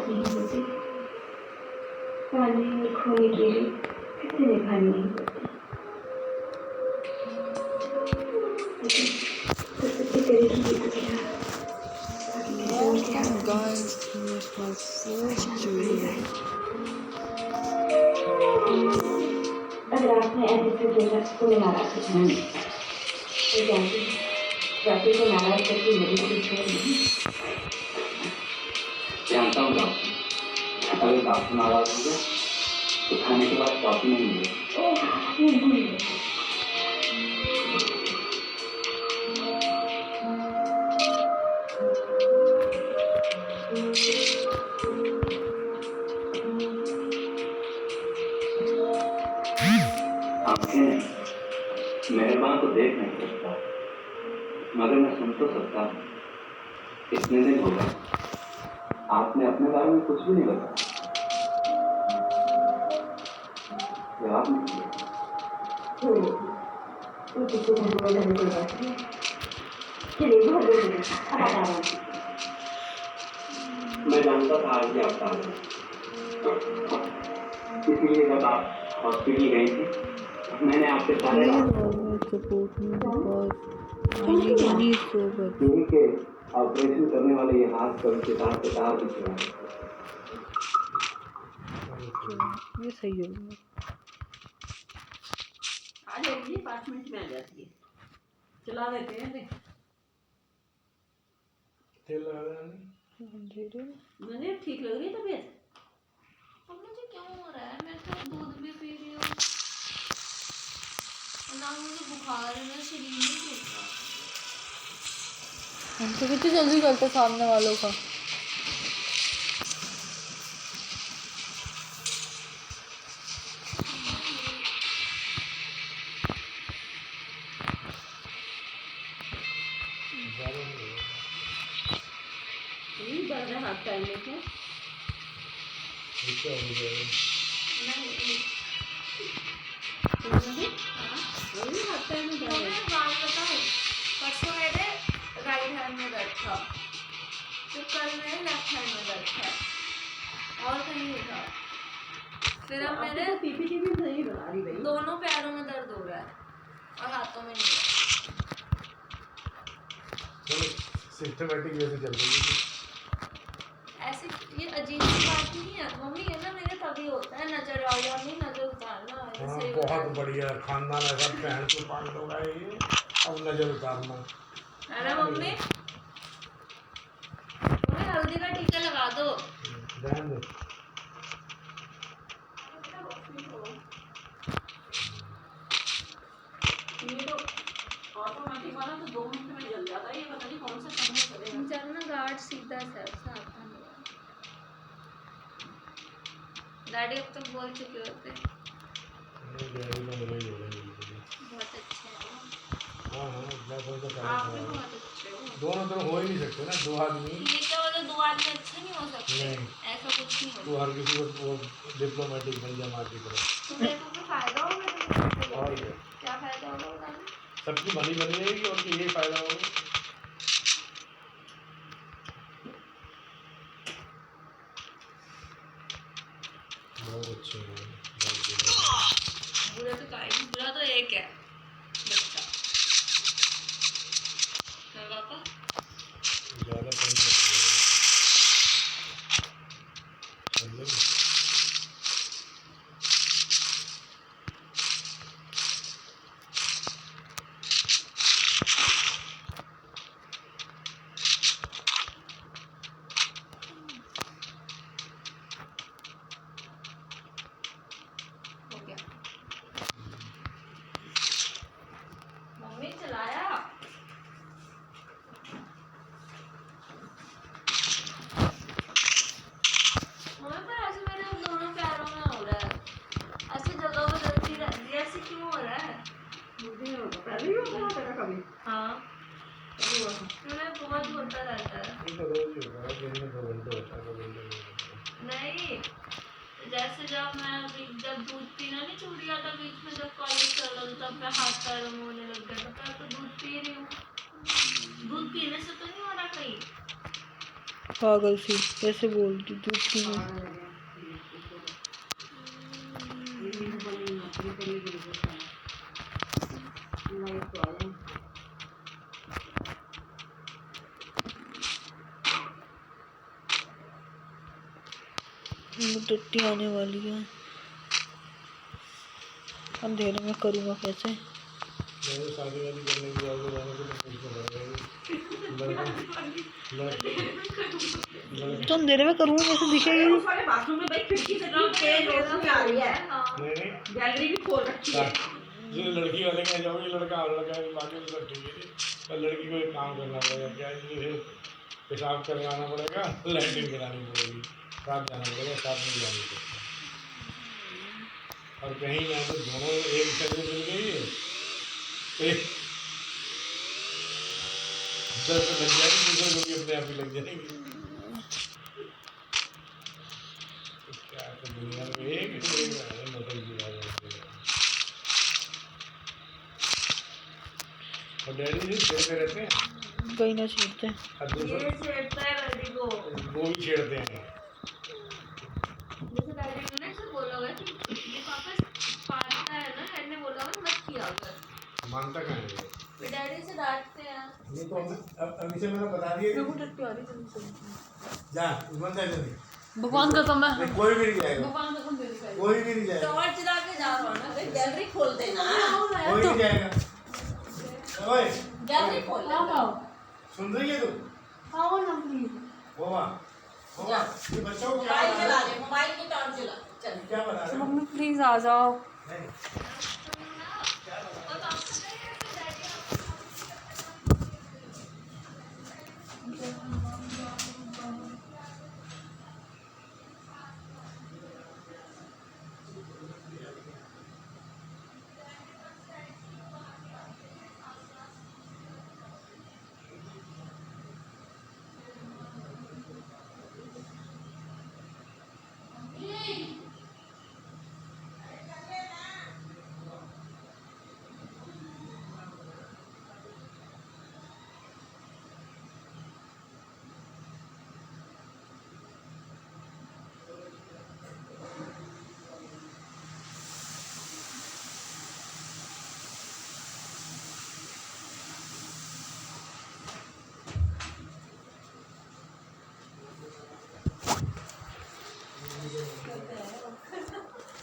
नहीं होती, पानी और खोने के लिए कितने निभानी नहीं होती, लेकिन प्रकृति करेगी ये तो क्या, बाकी किसी और के हाथ में। Guys, here's my first dream. अगर आपने ऐसे से सोचा तो मैं नाराज हो जाऊंगी, तो जानती हूँ रात्रि को नाराज करके मेरी कोई छोड़ नहीं। जानता हूँ डॉक्टर, अगर डॉक्टर नाराज हो गया तो खाने के बाद कॉफी नहीं मिलेगी। ओह नहीं, आंखें नहीं, मेहरबान को देख नहीं सकता, मगर मैं सुन तो सकता हूँ। इतने दिन हो गए आपने अपने बारे में कुछ भी नहीं बताया, जवाब नहीं दिया। किसी को बोलने की बात नहीं, चलिए बहुत जरूरी है, अब आ रहा हूँ। मैं जानता था आज भी आप आ गए, इसलिए जब आप हॉस्पिटल गई थी मैंने आपसे सारे Support me because my money is so good. यही के ऑपरेशन करने वाले ये हाथ कभी किताब के तार भी चुरा ये सही होगा। आ जाएगी 5 मिनट में आ जाती है, चला देते हैं। तेल लगा देना मैंने ठीक लग रही है तबीयत। अब मुझे क्यों हो रहा है, मैं तो दूध भी पी रही हूँ, ना मुझे बुखार है, मेरा शरीर नहीं ठीक रहा। हम तो कितनी जल्दी करते सामने वालों का। नहीं बढ़ रहा हाथ पैर में क्या? वही हाथ पैर में दर्द है। मैं बात बताऊँ, परसों मेरे राइट हैंड में दर्द था, तो कल मेरे लेफ्ट हैंड में दर्द था और कहीं नहीं था। फिर अब मेरे पीपीटी भी नहीं बना रही भाई। दोनों पैरों में दर्द हो रहा है और हाथों में नहीं। सिस्टमैटिक वे से चल रही है। ऐसे ये अजीब सी बात नहीं है मम्मी, ये ना मेरे तभी होता है, नजर आ गया नहीं, नजर उतारना हाँ, ऐसे बहुत बढ़िया खानदान है सब, बहन को पाल लोग आए ये, अब नजर उतारना है ना मम्मी। मम्मी हल्दी का टीका लगा दो। ध्यान दो। ये तो ऑटोमेटिक वाला तो 2 मिनट में जल जाता है, ये पता नहीं कौन सा करना चलेगा। जब ना गार्ड सीधा से आता नहीं है। डैडी अब तक बोल चुके होते, बहुत अच्छे हैं हाँ हाँ, आप भी, बहुत अच्छे हो। दोनों तरफ हो ही नहीं सकते ना, दो आदमी। ये क्या बोले, 2 आदमी अच्छे नहीं हो सकते? नहीं। ऐसा कुछ नहीं तू होता। हर किसी को वो डिप्लोमेटिक बन जा मार की तरह। तो मेरे को कोई फायदा होगा? और क्या, क्या फायदा होगा बताना? सबकी भली बनी रहेगी और यही फायदा होगा। बहुत अच्छे हैं, बुरा तो काहे, बुरा तो एक है बच्चा। हाँ पापा, ज़्यादा टाइम लग जाएगा। हो गया। मम्मी चलाया। मम्मी पर ऐसे मेरे अब दोनों पैरों में हो रहा है, ऐसे जगह बदलती रहती है, ऐसे क्यों हो रहा है? मुझे नहीं होता, पहले भी होता था कभी। हाँ, कभी हुआ था। मेरा बहुत होता रहता है। ये तो रोज ही होता है, दिन में 2 घंटे होता है, 2 घंटे नहीं होता। नहीं, जैसे जब मैं जब दूध पीना नहीं छूट गया था बीच में, जब कॉलेज चल रहा था, तब मैं हाथ पैरों में होने लग गया था। तो दूध पी रही हूँ, दूध पीने से तो नहीं हो रहा कहीं। पागल सी कैसे बोलती दूसरी में। टट्टी आने वाली है। अंधेरे में करूँगा कैसे? जैसे शादी वादी करने की जाओगे जाने के लिए कुछ तो अंधेरे में करूँगा कैसे दिखेगी? बाथरूम में भाई खिड़की से इतनी तेज रोशनी आ रही है, नहीं गैलरी भी खोल रखी है। जो लड़की वाले के जाओगे लड़का और लड़का बाकी तो सब ठीक है जी। पर लड़की को एक काम करना पड़ेगा, क्या है जैसे पेशाब करवाना पड़ेगा, लैट्रिन करानी पड़ेगी, साथ जाना पड़ेगा, साथ में जानी पड़ेगी। और कहीं ना तो दोनों एक जगह मिल गई है तो दर्द लग जाएगी, दूसरे को भी अपने आप ही लग जाएगी। तो क्या तो दुनिया में एक मॉडल की बात है। और डैडी जी छेड़ते रहते हैं, कहीं ना छेड़ते हैं। और दूसरा ये छेड़ता है डैडी को। वो भी छेड़ते हैं। जैसे डैडी ने ना ऐसे बोला होगा कि ये पापा पालता है ना, डैडी ने बोला होगा मत किया कर। मानता कहाँ है ये? फिर डैडी से डांटते हैं। ये तो अब इसे मैंने बता दिया कि जा बंद है जल्दी। भगवान का समय नहीं, कोई भी नहीं जाएगा, भगवान का तुम दे दिखाई। कोई भी नहीं जाएगा, टॉर्च ला के जा रहा हूँ ना। गैलरी खोल देना, कोई नहीं जाएगा। ओए गैलरी खोल देना। सुन रही है तू? आओ ना प्लीज। बाबा बाबा ये बच्चों को क्या मोबाइल बता चला रहे ले, मोबाइल की टॉर्च चला चल। क्या बता रहे हो? मम्मी प्लीज आ जाओ। नहीं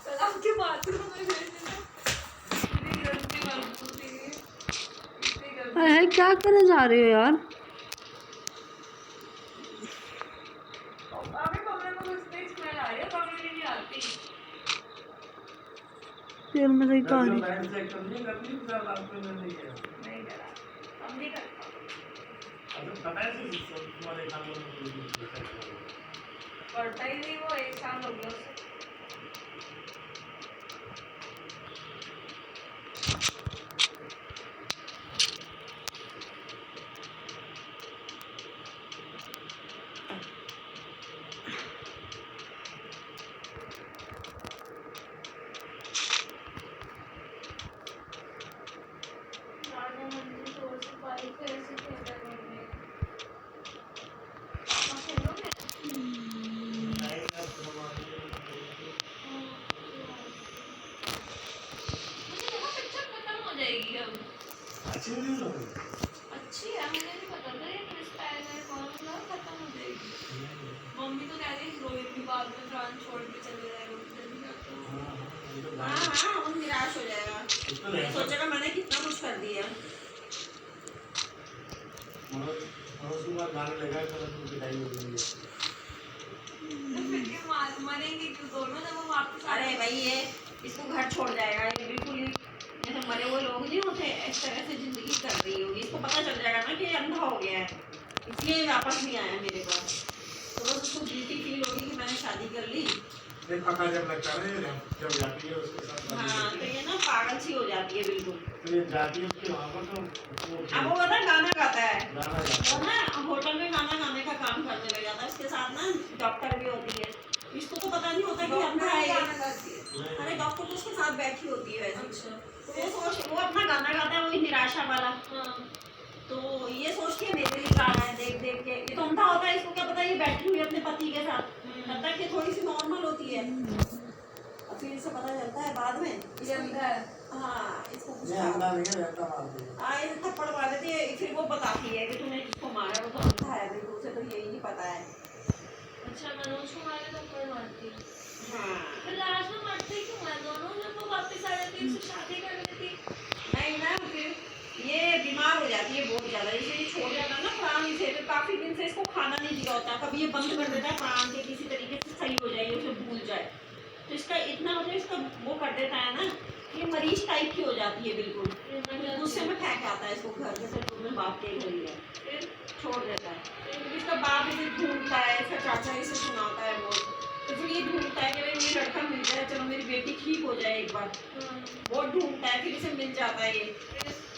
सलाम के बाथरूम में भेजना। इतनी गंदी बदबू थी, इतनी गंदी। अरे क्या करने जा रहे हो यार? अभी कमरे में घुसते ही स्मेल आ रही है, कमरे में नहीं आती। फिर मैं सही कहानी नहीं करा, हम नहीं करते। करता ही नहीं वो, एक साल हो गया उसे। राजा मंदिर छोड़ से पाई कैसे खेला करने। पापा खेलोगे? मुझे लगा पिक्चर खत्म हो जाएगी अब। अच्छी नहीं लग रही। अच्छी है, मुझे नहीं पता था ये क्रिस्टा है कौन सा खत्म हो जाएगी। मम्मी तो कह रही है रोहित भी बाद में फ्रांस छोड़ के चले जाएगा, जल्दी जाते हो। हाँ हाँ, वो निराश हो जाएगा, सोचेगा मैंने कितना कुछ कर दिया। उसके बाद गाने लगाए तो पिटाई हो गई। तो फिर ये मरेंगे क्यों दोनों जब वो वापस आ अरे रहे भाई ये इसको घर छोड़ जाएगा, ये बिल्कुल ही जैसे मरे हुए लोग नहीं होते, इस तरह से जिंदगी कर रही होगी। इसको पता चल जाएगा ना कि ये अंधा हो गया है, इसलिए ये वापस नहीं आया मेरे पास। तो बस उसको गिल्टी फील होगी कि मैंने शादी कर ली। ये पता जब लगता है जब जाती है उसके साथ शादी हाँ करती तो है। ये ना पागल सी हो जाती है बिल्कुल। तो ये जाती है उसके वहाँ पर तो अब वो पता है गाना गाता है, गाना गाता वो ना होटल में गाना गाने का काम करने लग जाता है। उसके साथ ना डॉक्टर भी होती है, इसको तो पता नहीं होता कि अंधा है ये। अरे डॉक्टर तो उसके साथ बैठी होती है वैसे। तो वो अपना गाना गाता है वही निराशा वाला। तो ये सोचती है मेरे लिए गा रहा है, देख देख के। ये तो अंधा होता है, इसको क्या पता ये तब तक ये थोड़ी सी नॉर्मल होती है, और फिर इसे पता चलता है बाद में ये अंधा है। हाँ इसको कुछ ये अंडा नहीं है, रहता मारती है। हाँ ये थप्पड़ मार देती है, फिर वो बताती है कि तूने किसको मारा, वो तो अंधा है बिल्कुल, उसे तो यही नहीं पता है। अच्छा मनोज को मारे तो कोई मारती है। हाँ फिर लास्ट में मरते ही क्यों है दोनों, जब वो वापस आ जाती है उससे शादी कर लेती। नहीं ना, फिर ये बीमार हो जाती है बहुत ज़्यादा, इसे ये छोड़ जाता है ना प्राण इसे, फिर काफ़ी दिन से इसको खाना नहीं दिया होता, कभी ये बंद कर देता है प्राण के किसी तरीके से सही हो जाए, उसे भूल जाए, तो इसका इतना मतलब इसका वो कर देता है ना, ये मरीज टाइप की हो जाती है बिल्कुल, फिर गुस्से में फेंक आता है इसको घर के, फिर तुम्हें बाप के घर ही है, फिर छोड़ देता है, फिर इसका बाप इसे ढूंढता है, इसका चाचा इसे सुनाता है बहुत, तो फिर ये ढूंढता है कि भाई मेरी लड़का मिल जाए, चलो मेरी बेटी ठीक हो जाए एक बार, बहुत ढूंढता है, फिर इसे मिल जाता है ये,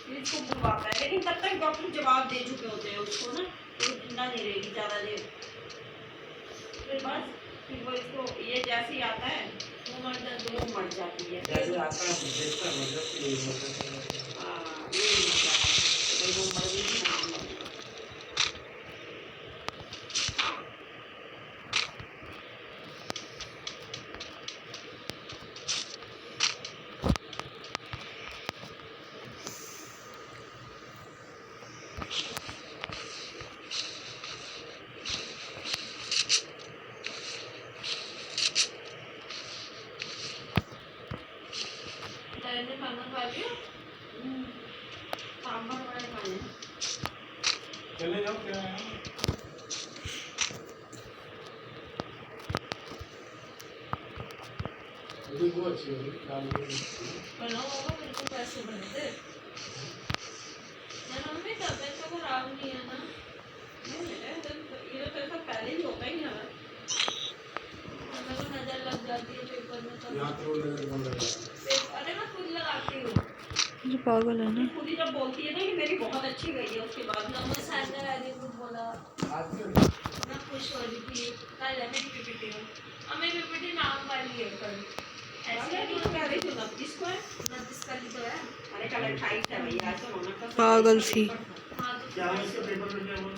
फिर इसको बुलवाता है, लेकिन तब तक डॉक्टर जवाब दे चुके होते हैं उसको ना, तो जिंदा नहीं रहेगी ज़्यादा देर, फिर बस फिर वो इसको ये जैसे ही आता है वो मर जाती है। जैसे आता है देखता है, मतलब कि ये मतलब हाँ ये मर जाता है, तो वो मर गई थी ना। ने खाना खा लिया। सांभर वड़े खाए। चले जाओ क्या है, मुझे वो अच्छी होगी दाल की। बनाओ बाबा, बिल्कुल पैसे बनते। ना मम्मी तबियत तो खराब नहीं है ना। नहीं बेटा, तो ये तो ऐसा पहले ही होता ही ना, मेरे को नजर लग जाती है पेपर में तो। यहाँ तो नजर कम लग रहा अरे मैं खुद लगाती हूँ। जो पागल है ना। खुद ही जब बोलती है ना कि मेरी बहुत अच्छी गई है, उसके बाद ना मैं सैंडल आई कुछ बोला, है। आज क्यों? मैं खुश हो रही थी। कल है मेरी पीपीटी में, और मेरी पीपीटी नाम वाली है कल। ऐसे ऐसे तो कह रही थी 29 को है। 29 कल ही तो है। अरे कल 28 है भैया, आज तो रौनक का पागल सी। हाँ तो क्या है इसके पेपर में क्या हुआ?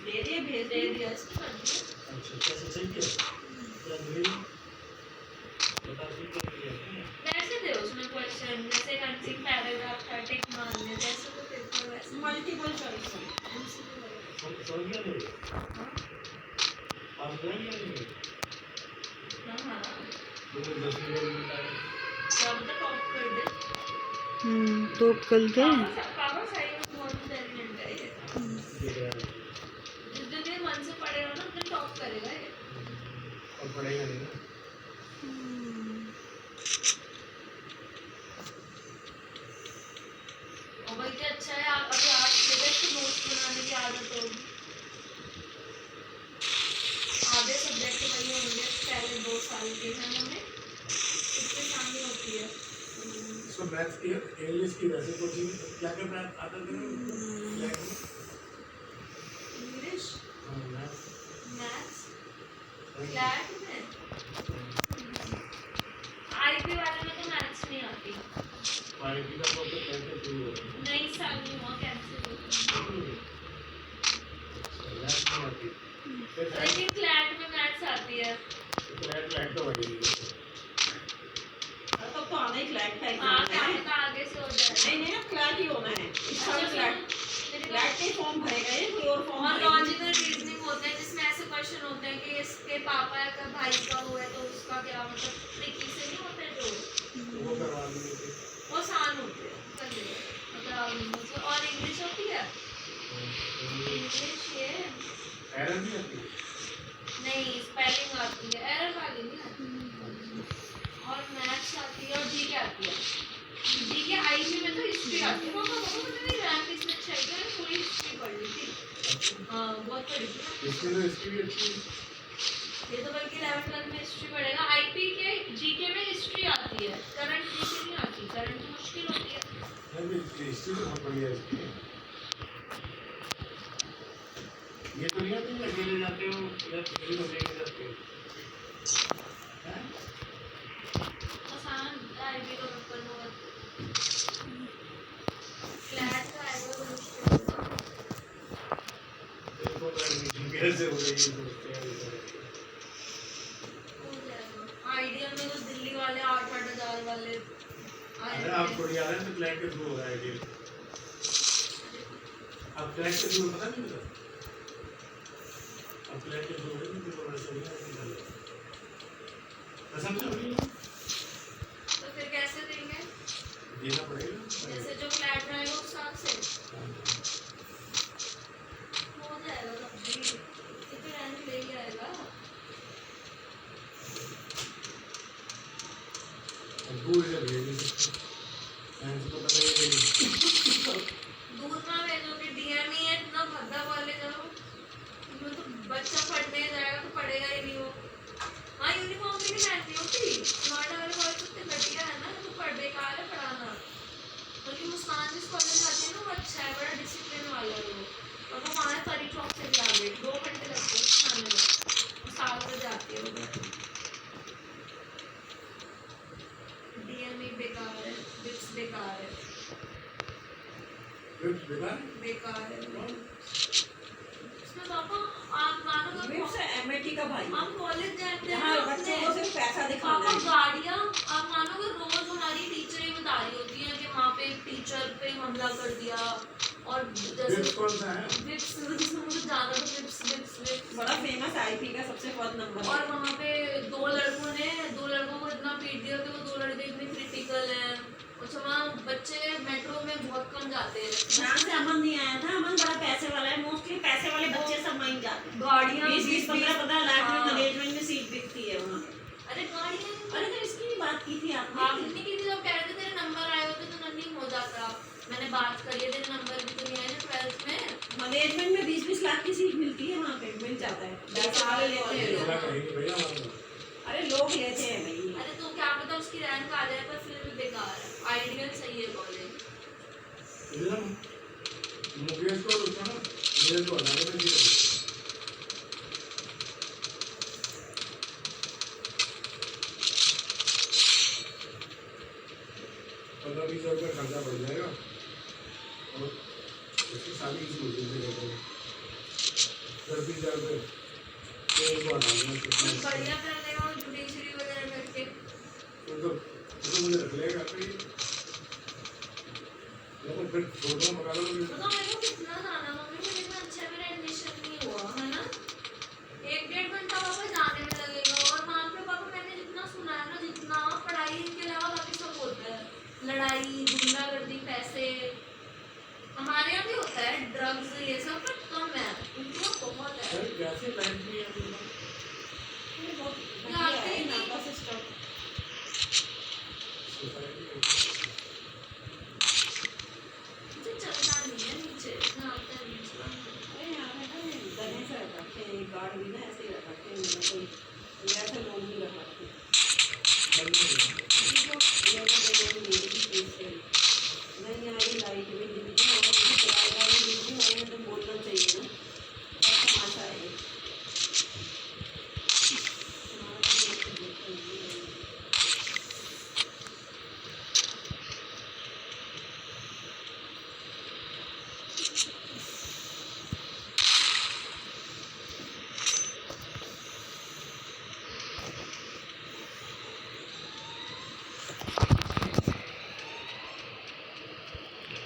दे दिए, भेज दे दे दिया इसको कर दिया। अच्छा कैसे सही किया? क्या ग्रीन? बता सही किया? वैसे दे उसमें क्वेश्चन, जैसे कंसिंग पैराग्राफ का टिक मारने जैसे तो पेपर वैसे मल्टीपल चॉइस है। समझ गया नहीं? आप नहीं है? हाँ मुझे 10 मिनट मिलता है। सब तो टॉप कर दे। तो कल दे। पापा सही में बहुत टैलेंट है ये। देख रहा है। जिस दिन ये मन से पढ़ेगा ना उस दिन टॉप करेगा ये। और पढ़ेगा नहीं ना? और बल्कि अच्छा है आप अभी आर्ट्स ले गए तो नोट्स बनाने की आदत होगी। आधे सब्जेक्ट वही होंगे पहले 2 साल के हैं हमें, इसके सामने होती है। इसको मैथ्स की इंग्लिश की वैसे कोचिंग क्या क्या मैथ आता है? इंग्लिश, हाँ मैथ्स मैथ्स, क्लैट में, आईपी वाले में तो मैथ्स नहीं आती। क्वालिटी का तो कैसे शुरू होता है? नई साल में हुआ कैंसिल होता मैथ्स नहीं आती। है। लेकिन क्लैट में मैथ्स आती है। फ्लैट तो बढ़ेगी। तब तो आना ही फ्लैट का हाँ एग्जाम है। क्लैट का आगे से हो जाएगा। नहीं नहीं, फ्लैट ही होना है इस साल। फ्लैट फ्लैट के फॉर्म भरेगा ये, कोई और फॉर्म और भरेगा। लॉजिकल रीजनिंग होते हैं जिसमें ऐसे क्वेश्चन होते हैं कि इसके पापा का भाई का हुआ है तो उसका क्या मतलब, ट्रिकी से नहीं होते जो वो करवा देंगे। वो आसान होते हैं कर लेंगे मतलब। और इंग्लिश होती है, इंग्लिश ये एरर नहीं आती। नहीं स्पेलिंग आती है, एरर वाली नहीं आती। और मैथ्स आती है और जीके आती है। जीके आईपी में तो हिस्ट्री आती है। पापा पापा मुझे मेरी रैंक इसमें अच्छी आई थी, मैंने पूरी हिस्ट्री पढ़ ली थी। हाँ बहुत पढ़ी थी ना। इसमें तो इसकी भी अच्छी है। ये तो बल्कि 11th 12 में हिस्ट्री पढ़ेगा। आईपी के जीके में हिस्ट्री आती है, करंट जीके नहीं आती। करंट तो मुश्किल होती है। नहीं हिस्ट्री तो बहुत बढ़िया है इसकी। ये तो नहीं आती अकेले जाते हो या किसी को लेके जाते हो? हैं? आसान आईपी का पेपर बहुत, क्लैट का आएगा तो मुश्किल होगा। देखो तो एडमिशन कैसे हो रही है सोचते हैं। अरे आप थोड़ी आ रहे हैं तो क्लाइंट के थ्रू हो रहा है डील। अब क्लाइंट के थ्रू पता नहीं मुझे, अब क्लाइंट के थ्रू है नहीं तो वैसे नहीं है कसम से नहीं तो फिर कैसे देंगे? देना पड़ेगा। जैसे जो फ्लैट रहेगा उस हिसाब से हो जाएगा तब भी, ये तो रेंट ले ही आएगा। दूर से भेज नहीं सकते, फैंस को पता ही नहीं। दूर ना भेजोगे, डीएम ही है इतना भद्दा वाले करो, इसमें तो बच्चा पढ़ने जाएगा तो पढ़ेगा ही नहीं वो। हाँ यूनिफॉर्म भी नहीं पहनती होती, नोएडा वाले कॉलेज इतने घटिया है ना, तो पढ़ बेकार है पढ़ाना। बल्कि मुस्कान जिस कॉलेज जाती है ना वो अच्छा है, बड़ा डिसिप्लिन वाला है वो, और वो हमारे तरी चौक से भी आगे 2 घंटे लगते हैं खाने में, 7 बजे आती है वो। डीएमई बेकार है, बिट्स बेकार है, फिर बेकार बेकार है इसमें पापा। आप मानो विप्स एमएटी का भाई हम कॉलेज जाते हैं यहाँ ना बच्चों अपने को सिर्फ पैसा दिखाना पापा है। गाड़ियाँ, आप मानोगे रोज हमारी टीचरें बता रही होती हैं कि वहाँ पे टीचर पे हमला कर दिया, और विप्स जैसे कौन सा है? विप्स जिसमें मुझे जाना था, विप्स विप्स विप्स बड़ा फेमस आईपी का सबसे फर्स्ट नंबर और वहाँ पे 2 लड़कों को इतना पीट दिया कि वो 2 लड़के इतने क्रिटिकल हैं। अच्छा वहाँ बच्चे मेट्रो में बहुत कम जाते हैं, यहाँ से अमन नहीं आया था, अमन बड़ा पैसे वाला है, मोस्टली पैसे वाले बच्चे सब वहीं जाते हैं। गाड़ियाँ 20-15 लाख में हाँ। मैनेजमेंट में सीट बिकती है वहाँ। अरे गाड़ियाँ अरे तो इसकी भी बात की थी आपने। आप कितनी की थी जब कह रहे थे तेरे नंबर आए होते तो नहीं हो जाता। मैंने बात करी है, तेरे नंबर भी तो नहीं आए 12th में। मैनेजमेंट में 20-20 लाख की सीट मिलती है वहाँ पे, मिल जाता है, पैसे वाले लेते हैं थोड़ा लोग। कहेंगे भैया हमारे को। अरे लोग लेते हैं भाई। अरे तो क्या पता उसकी रैंक आ जाए, पर फिर भी बेकार है। आइडियल सही है कॉलेज। एकदम मुकेश को उसका ना मेरे को हटाने में नहीं लगी। 15-20 हज़ार का खर्चा बढ़ जाएगा और उसकी शादी किसी मुश्किल से करते हैं 10-20 हज़ार रुपये तो उनको हटाने में कुछ बढ़िया कर देगा वो जुडिशरी वगैरह करके। तो मुझे रख लेगा फिर लेकिन फिर फोटो पका लो तो मेरे को कितना जाना मम्मी, मुझे इतना अच्छा मेरा एडमिशन नहीं हुआ है ना, 1-1.5 घंटा पापा जाने में लगेगा। और वहाँ पे पापा मैंने जितना सुना है ना, जितना पढ़ाई के अलावा बाकी सब होता है, लड़ाई गुंडागर्दी पैसे। हमारे यहाँ भी होता है ड्रग्स ये सब, पर कम है, उनको बहुत है। कैसे टाइम भी है जाते ही नहीं। मुझे चलना नहीं है नीचे, इतना आता है नीचे। अरे यहाँ पे ना गने से रखते हैं, गार्ड भी ना ऐसे ही रखते हैं, कोई ऐसे लोग नहीं रखते। नहीं आई लाइट भी नहीं दी और मुझे किराएदार भी दी, मैंने तो बोलना चाहिए ना, और तमाशा है।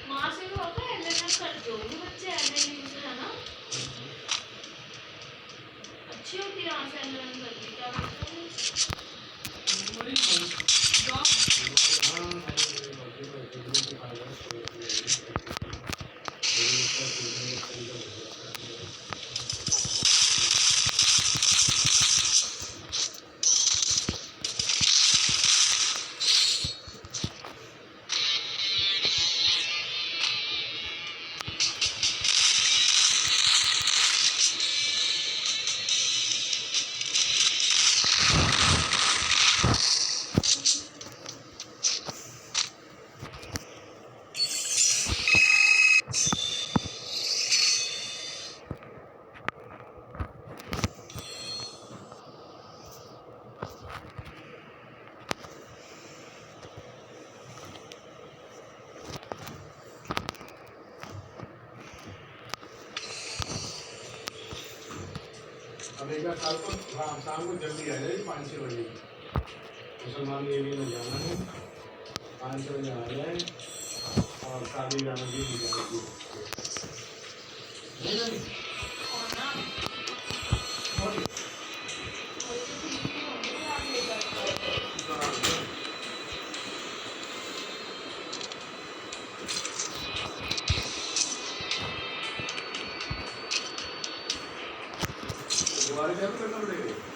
वहाँ से भी होता है एलएनएस करते हो वो बच्चे, एलएनएस है ना, अच्छी होती है वहाँ से एलएनएस करती, क्या करते हैं जॉब। अब एक बार शाम को जल्दी आ जाएगी 5-6 बजे मुसलमान एरिया में जाना है 5 बजे आ जाए और शादी जाने की नहीं जाएगी नहीं नहीं और ना मोटी कोई तो ठीक नहीं होगी आप ले जाते हो दोबारा क्या करना पड़ेगा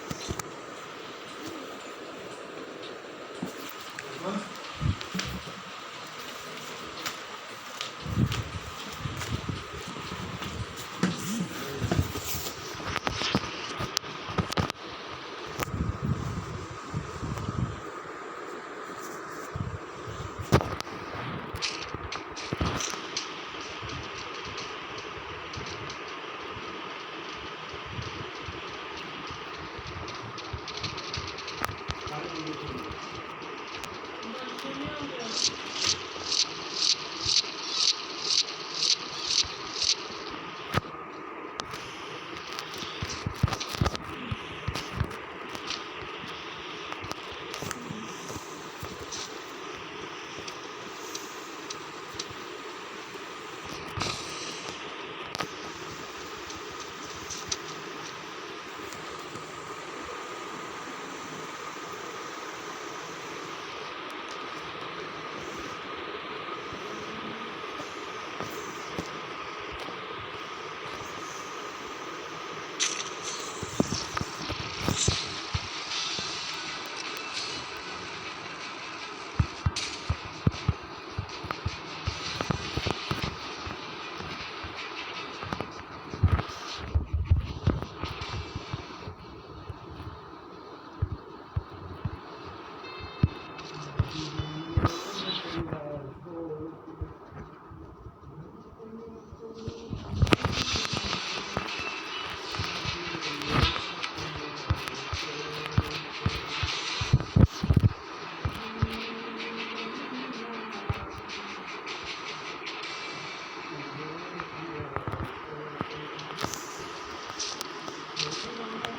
दर्शन हो गया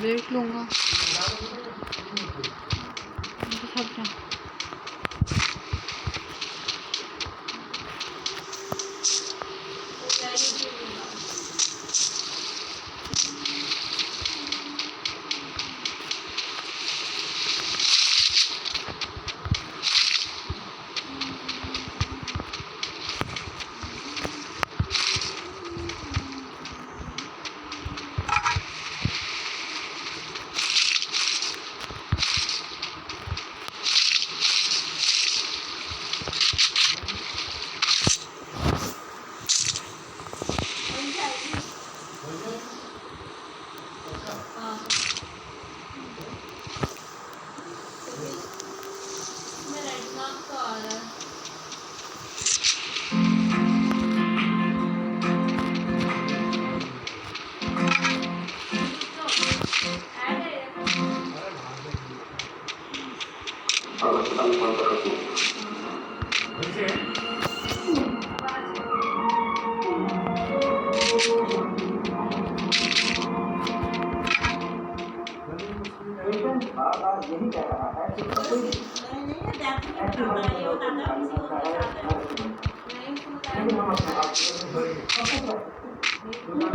देख लूँगा तो सब क्या तो क्या ये भी होगा हाँ मेरा एग्जाम तो आ रहा है बार बार यही कह रहा है कि नहीं डॉक्टर ने बताया ये बताना किसी और के साथ है लेकिन हम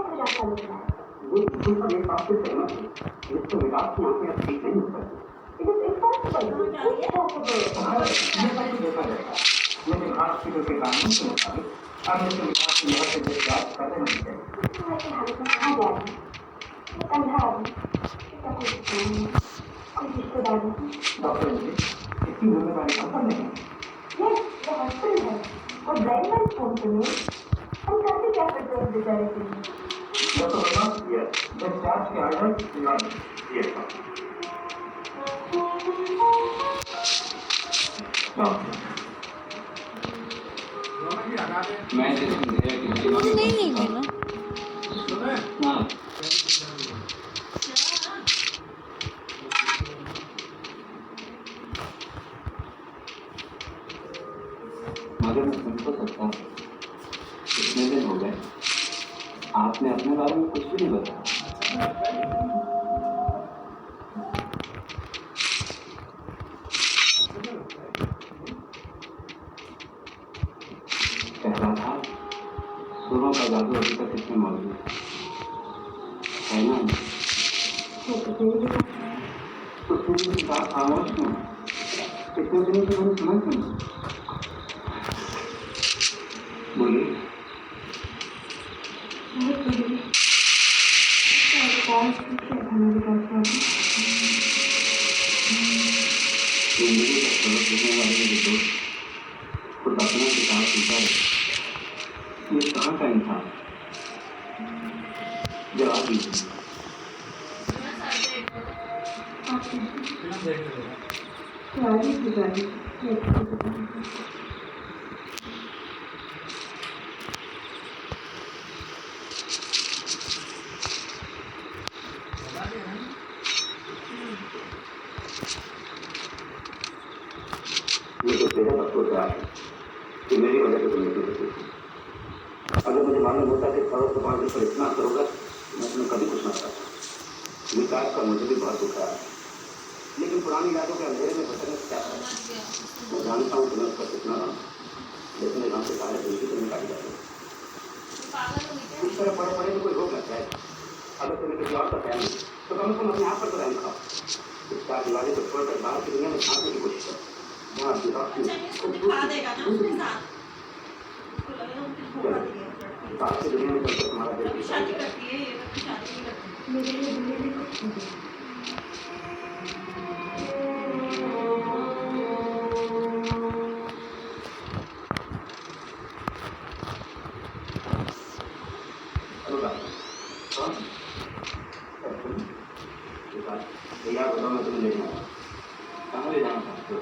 अपने आप ये बात से सहमत है इसको विकास की आंखें अब ठीक नहीं हो सकती देखा जाएगा लेकिन हॉस्पिटल के कानून के मुताबिक हम इस विकास की मदद से जांच करते नहीं चाहिए डॉक्टर मुझे इसकी जिम्मेदारी हम पर नहीं डॉक्टर वर्मा डिस्चार्ज के आर्डर ये मैं नहीं लेंगे ना हाँ कितने दिन हो गए आपने अपने बारे में कुछ भी नहीं बताया। कह रहा था सुरों का जादू अभी तक इसमें मौजूद है ना? तो तुम बात खामोश क्यों? इतने दिनों से मैंने सुना क्यों? बोलिए। जिंदगी का सबक देने वाले मेरे दोस्त खुद अपना किताब सुनता है। ये कहाँ का इंसान? जवाब दीजिए। मुझे तेरे बच्चों से आया कि मेरी वजह से तुम नहीं होती। अगर मुझे मालूम होता कि खरों को पानी पर इतना असर होगा मैं तुम्हें कभी कुछ ना करता। विकास का मुझे भी बहुत दुख है, लेकिन पुरानी यादों के अंधेरे में भटकने से क्या है? मैं जानता हूँ तुम्हें उसका कितना नाम, लेकिन यहाँ से सारे दिन की तुम्हें काटी जाएगी। इस तरह पड़े पड़े में कोई रोक लग जाए। अगर तुम्हें किसी और का प्यार नहीं तो कम से कम अपने आप पर तो रहम खाओ। इस चार दीवारी को छोड़कर बाहर की दुनिया में झांकने की कोशिश करो। जहाँ आपकी रोशनी दिखा देगा ना उसके साथ। उसको लगेगा उसको धोखा दिया। बाहर की दुनिया में चलकर तुम्हारा दिल कभी शादी करती है, ये कभी शादी नहीं करती। मेरे लिए दुनिया में कुछ नहीं है। मैं तुम्हें ले जाऊंगा। कहाँ ले जाना चाहते हो?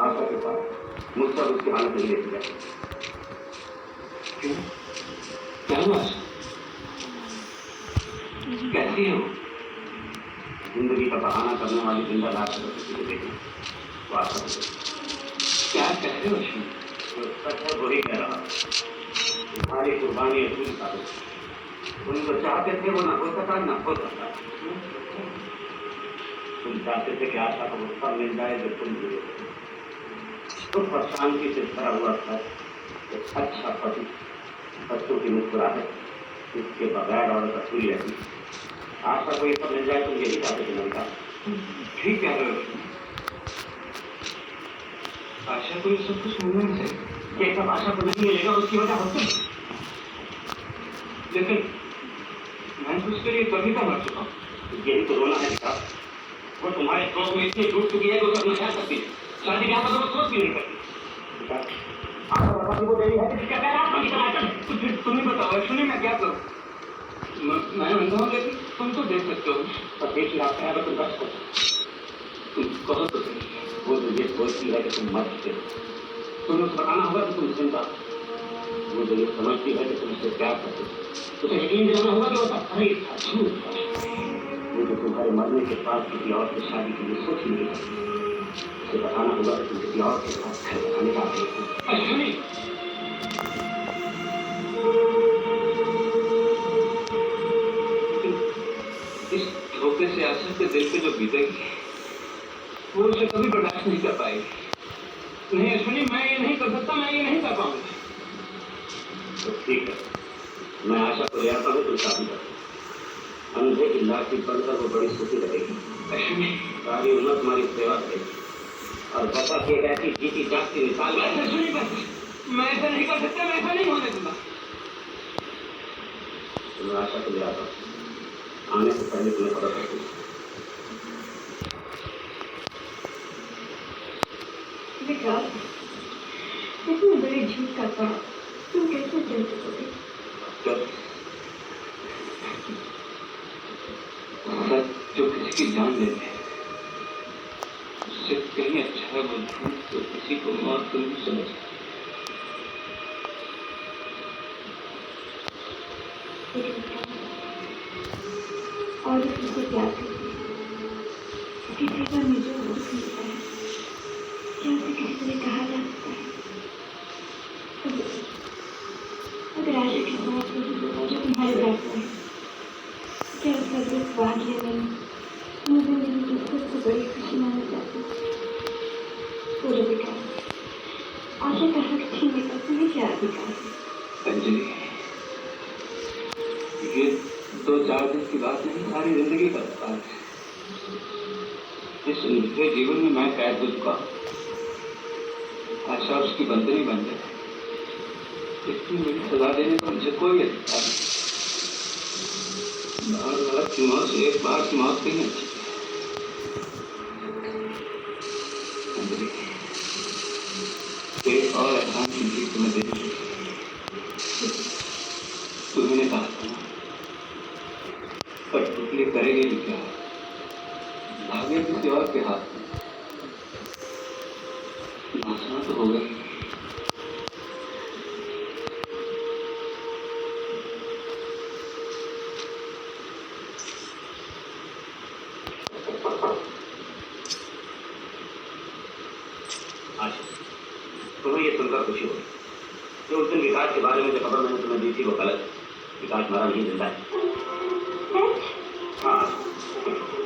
आशा के पास। मुझसे उसकी हालत नहीं लेती जाए। क्यों? क्या हुआ? कैसी हो? जिंदगी का बहाना करने वाली जिंदा लाश किसी को देखना तो आशा क्या कह रहे हो? जो सच है वही कह रहा। तुम्हारी कुर्बानी अधूरी साबित। तुम जो चाहते थे वो ना हो सका ना हो सका। तुम चाहते थे कि आशा को वो सब मिल जाए जो तुम मिले। तुम पर शांति से भरा हुआ था एक अच्छा पति, बच्चों की मुस्कुराहट इसके बगैर और अधूरी रहती। आशा को ये सब मिल जाए तुम यही चाहते थे लड़का। ठीक कह रहे हो। आशा को ये सब कुछ मिलना नहीं चाहिए। ये सब आशा को नहीं मिलेगा उसकी वजह होती है। लेकिन मैं तो उसके लिए कभी का मर चुका हूँ। यही तो रोना है बेटा। वो तुम्हारे शौक में इतनी डूब चुकी है कि उसे क्या सकती है। शादी ब्याह का तो सोच भी नहीं करती। आशा बताती वो देरी है कि क्या कह रहा है? तुम ही बताओ सुनिए मैं क्या करूँ? मैं अंधा हूँ लेकिन तुम तो देख सकते हो। पर देख रहा है अगर तुम कर सकते तुम कहो तो सही। वो जो ये सोचती है कि तुम मर चुके हो तुम्हें उसे बताना होगा कि तुम जिंदा। वो जो ये समझती है कि तुम उससे प्यार करते हो उसे यकीन दिलाना होगा कि वो सब सही था, झूठ था। वो जो तुम्हारे मरने के बाद किसी और की शादी के लिए सोच नहीं सकती उसे बताना होगा कि तुम किसी और के साथ घर बनाने का इस धोखे से आशा के दिल पे जो बीतेगी वो उसे कभी बर्दाश्त नहीं कर पाएगी। नहीं अश्विनी मैं ये नहीं कर सकता, मैं ये नहीं कर पाऊंगा। तो ठीक है मैं आशा को ले आता हूँ तुम शादी कर। अंधे की लाठी बनकर वो बड़ी सुखी रहेगी। अश्विनी सारी उम्र तुम्हारी सेवा करेगी और बता के ऐसी जीती जागती मिसाल मैं ऐसा नहीं कर सकता, मैं ऐसा नहीं होने दूंगा। तो मैं आशा को ले आता हूँ। आने से पहले तुम्हें पता कर दूँ। विकास, इतने बड़े झूठ का काम तुम कैसे चल सकोगे? जो किसी की जान लेते हैं उससे कहीं अच्छा है वो झूठ तो किसी को मौत को नहीं समझ। और किसी को प्यार करती है किसी का मुझे दुख मिलता है क्या उसे किसी तरह कहा जा सकता है? अगर जो तुम्हारे बैग में है। क्या उसका दुख भाग्य नहीं, मुझे मेरी दुख को बड़ी खुशी मानी जाती। बोलो बेटा, आशा का हक छीनने का तुम्हें क्या अधिकार है? अंजलि, ये 2-4 दिन की बात नहीं, सारी जिंदगी का सवाल है। इस उनके जीवन में मैं कैद हो चुका हूँ। आशा उसकी बंदनी बन जाए, इसकी मेरी सजा देने का मुझे कोई अधिकार नहीं। बार की मौत से एक बार की मौत नहीं अच्छी। अंजलि, एक और एहसान की जीत तुम्हें दे दी। तुमने कहा था ना, पर तुम करेंगे भी क्या? भाग्य किसी और के हाथ में, नाचना तो होगा ही। तुम्हें ये सुनकर खुशी होगी कि उस दिन विकास के बारे में जो खबर मैंने तुम्हें दी थी वो गलत है। विकास हमारा नहीं जिंदा है। हाँ,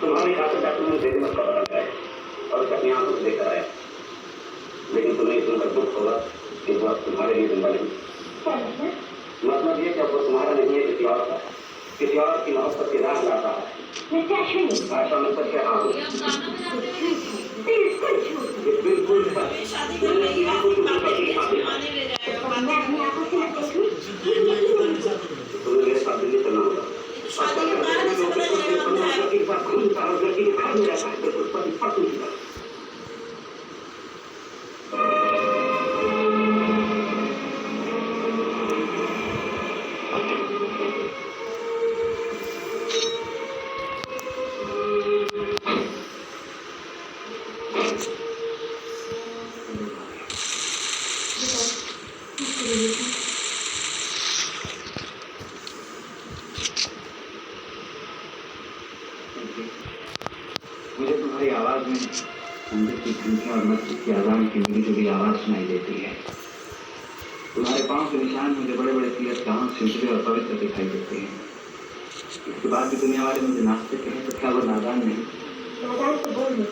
तुम्हारे खाते डॉक्टर ने देने में खबर रखा है और उसे अपनी आंखों से देखकर आया। लेकिन तुम्हें सुनकर दुख होगा कि वो अब तुम्हारे लिए जिंदा नहीं। मतलब ये कि अब वो तुम्हारा नहीं है, किसी और का, किसी और की मोहब्बत की राह लाता है। आशा में सच कह रहा हूँ, बिल्कुल सच। शादी करने की बात आने ले जाएगा। तुम्हें मेरे साथ दिल्ली चलना होगा। शादी के बाद ऐसे पता चलेगा अंधा है। एक बार खून का और लड़की के घर में रहता है तो उस पर फर्क नहीं पड़ता। मुझे तुम्हारी आवाज में अंदर की धमकियां और मस्जिद की आजान की मिली जुली आवाज सुनाई देती है। तुम्हारे पांव के निशान मुझे बड़े बड़े तीर्थ गांव सिलसिले और पवित्र दिखाई देते हैं। इसके बाद भी दुनिया वाले मुझे नास्तिक कहें तो क्या वो नादान नहीं? नादान तो बोल दो,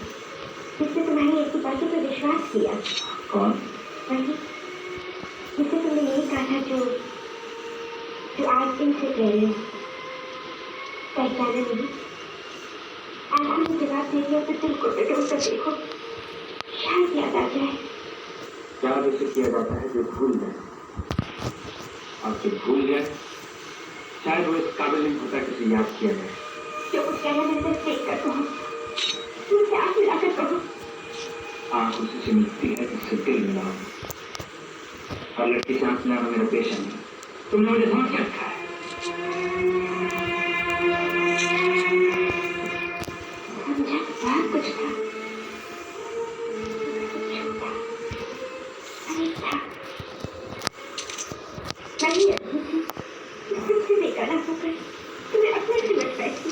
जिसने तुम्हारी ऐसी बातों पर विश्वास किया। कौन? वही जिसे तुमने यही कहा था जो आज दिन से कह रहे हो। पहचाना नहीं? आंखों में जवाब देंगे तो दिल को टटोल कर देखो, शायद याद आ जाए। याद उसे किया जाता है जो भूल जाए, और जो भूल जाए शायद वो इस काबिल नहीं होता किसी याद किया जाए। जो कुछ कहना मेरे से देख कर कहो, मुझसे आंख मिलाकर कहो। आंख उसी से मिलती है जिससे दिल मिला, और लड़की से आंख मिलाना मेरा पेशा नहीं। तुमने मुझे समझ के रखा है। समझा बहुत कुछ था, छोटा अनेक था। नहीं अच्छी थी, तुमसे बेगाना होकर तुम्हें अपने से मत बैठी।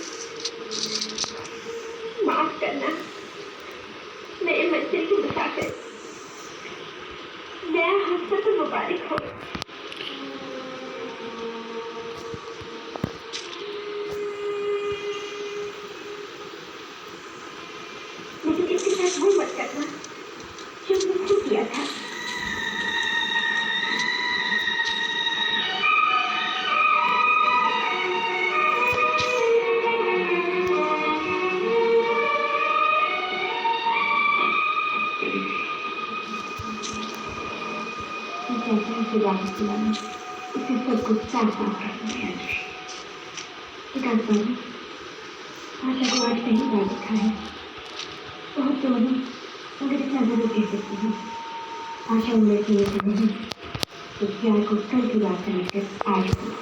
माफ करना मेरे मंजिल की मुसाफिर। नया हादसा तो मुबारक हो। लेकिन इसके साथ वो मत करना जो मुझसे किया था। वापस बुलाना, इसे सब कुछ साफ साफ रखना है। आशा को आज पहली बार देखा है, बहुत तो नहीं मगर इतना जरूर कह सकती हूँ। आशा उम्र की नहीं, तो प्यार को कल की बात समझकर आज बोला।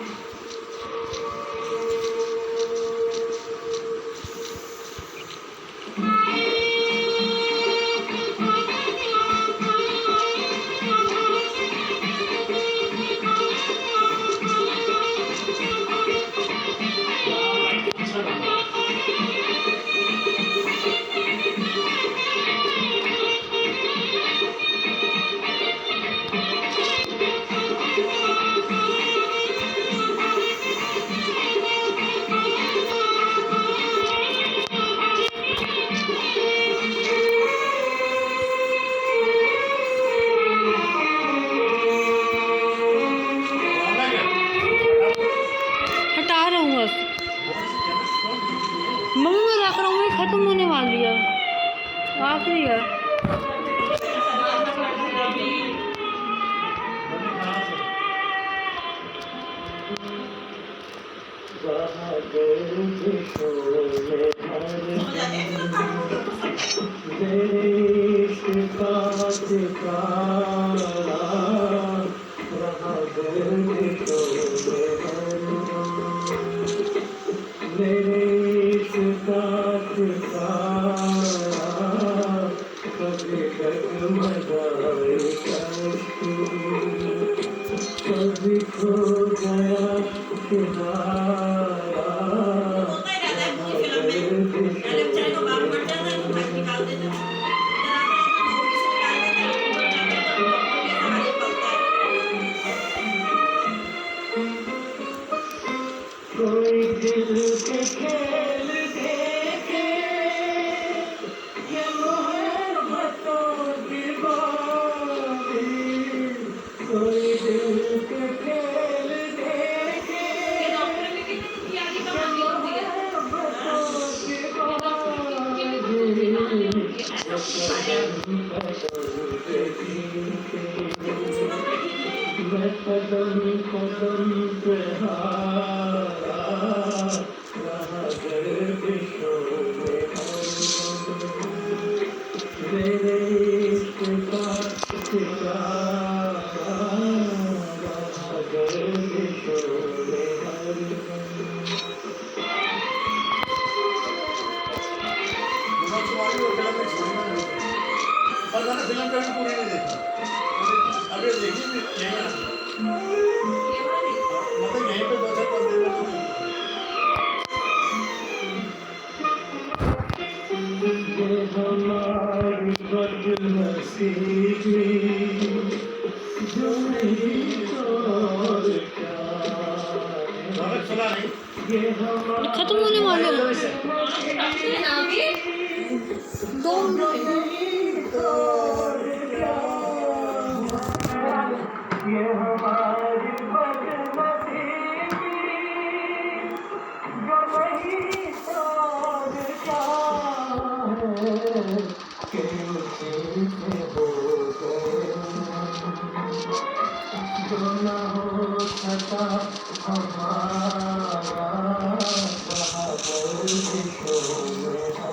आखिरी है। होता ही रहता है पूरी फिल्म में। पहले बेचारे को बाप मर जाता है तो भाई निकाल देता है। इधर आता है तो मूवी से निकाल देता है, ऊपर जाता है तो डॉक्टर के सहारे पलता है। कोई दिल के खेल देखे ये मोहब्बतों की बारी, कोई दिल के खेल देखे ये डॉक्टर ने कितनी दुखी आदि कहानी होती है। मैं कदम कदम पे हारा रहा गर्दिशों में मेरे इश्क का सितारा रहा गर्दिशों में पर मैंने फिल्म कभी पूरी नहीं देखी, अभी देखी भी यहीं आती है। मतलब यहीं पे 2-4 बंदे ये हमारी बदनसीबी जो नहीं और क्या है। सुना नहीं ये हमारी खत्म होने वाले हैं। 2 ये हमारी बदनसीबी जो नहीं और क्या है कि उसी से हो गए जो न हो सका हमारा वहाँ गर्दिशों में